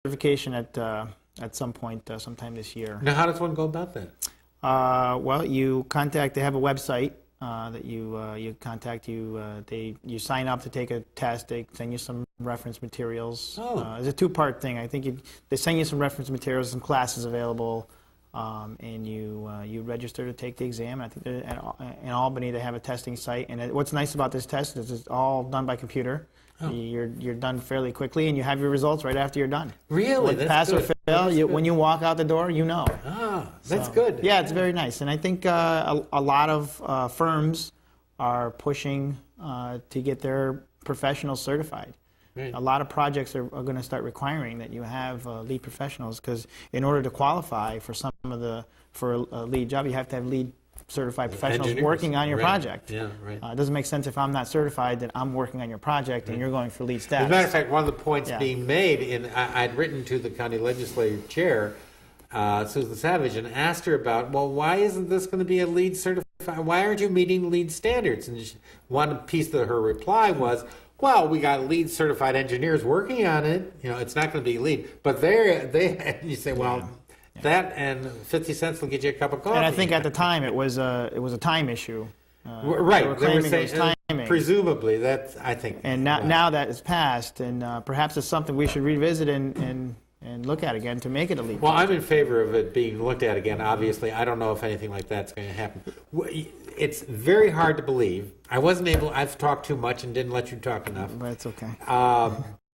certification at some point, sometime this year. Now, how does one go about that? Well, you contact. They have a website that you contact. You sign up to take a test. They send you some reference materials. Oh. It's a two-part thing. I think they send you some reference materials, some classes available, and you register to take the exam. And I think in Albany they have a testing site. And what's nice about this test is it's all done by computer. Oh. You're done fairly quickly, and you have your results right after you're done. Really? That's pass good. or fail, when you walk out the door, you know. Ah, that's good. Yeah, it's very nice. And I think a lot of firms are pushing to get their professionals certified. Right. A lot of projects are going to start requiring that you have lead professionals, because in order to qualify for for a lead job, you have to have lead certified professionals Engineers. working on your project. Yeah, right. It doesn't make sense if I'm not certified that I'm working on your project and you're going for lead status. As a matter of fact, one of the points being made, I'd written to the county legislature chair, Susan Savage, and asked her about, well, why isn't this going to be a lead certified? Why aren't you meeting lead standards? And one piece of her reply was, well, we got lead certified engineers working on it. It's not going to be lead. But you say, well, that and 50 cents will get you a cup of coffee. And I think at the time it was a time issue. Right. They were claiming it was timing. Presumably, that's, I think. And now that it's passed, and perhaps it's something we should revisit and look at again to make it a lead. Well, I'm in favor of it being looked at again. Obviously, I don't know if anything like that's going to happen. It's very hard to believe. I've talked too much and didn't let you talk enough. But it's okay.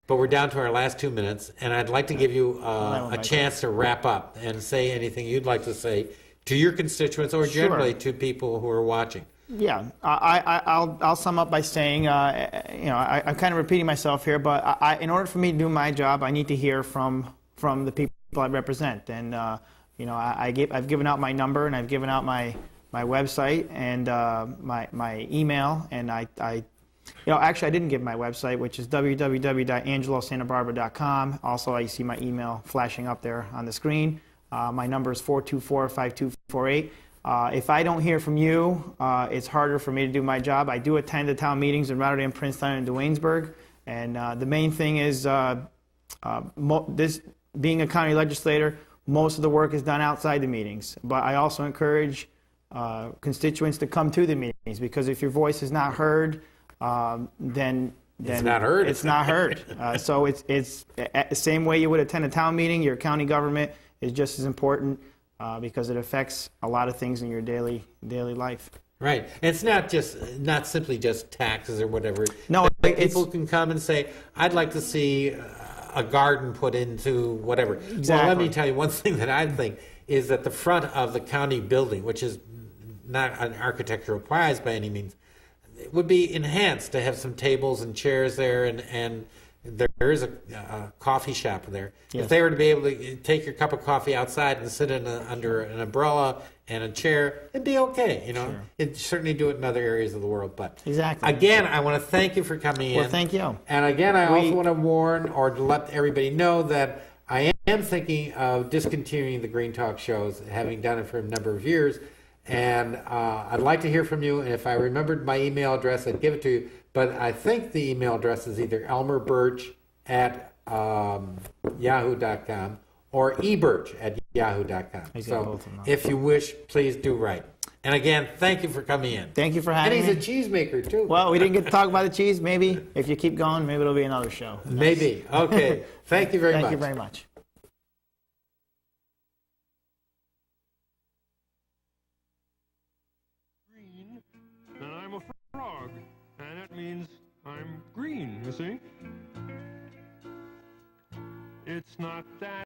But we're down to our last 2 minutes, and I'd like to give you a chance to wrap up and say anything you'd like to say to your constituents or generally to people who are watching. Yeah, I'll sum up by saying, I'm kind of repeating myself here, but in order for me to do my job, I need to hear from the people I represent. And I've given out my number, and I've given out my website and my email, and actually I didn't give my website, which is www.angelosantabarbara.com. Also, you see my email flashing up there on the screen. My number is 424-5248. If I don't hear from you, it's harder for me to do my job. I do attend the town meetings in Rotterdam, Princeton, and Duanesburg. And the main thing is this being a county legislator, most of the work is done outside the meetings. But I also encourage constituents to come to the meetings, because if your voice is not heard, then it's not heard. It's not heard. So it's the same way you would attend a town meeting. Your county government is just as important because it affects a lot of things in your daily life. Right. And it's not simply just taxes or whatever. No, people can come and say, I'd like to see a garden put into whatever. Exactly. Well, let me tell you one thing that I think is that the front of the county building, which is not an architectural prize by any means, it would be enhanced to have some tables and chairs there, and there is a coffee shop there. Yes. If they were to be able to take your cup of coffee outside and sit under an umbrella and a chair, it'd be okay. Sure. It'd certainly do it in other areas of the world. But exactly. Again, I want to thank you for coming in. Well, thank you. And again, I also want to warn or to let everybody know that I am thinking of discontinuing the Green Talk shows, having done it for a number of years. And I'd like to hear from you. And if I remembered my email address, I'd give it to you. But I think the email address is either elmerbirch@yahoo.com or ebirch@yahoo.com. So if you wish, please do write. And again, thank you for coming in. Thank you for having me. And he's a cheesemaker, too. Well, we didn't get to talk about the cheese. Maybe if you keep going, maybe it'll be another show. Maybe. Okay. Thank you very much. Thank you very much. And I'm a frog, and that means I'm green, you see? It's not that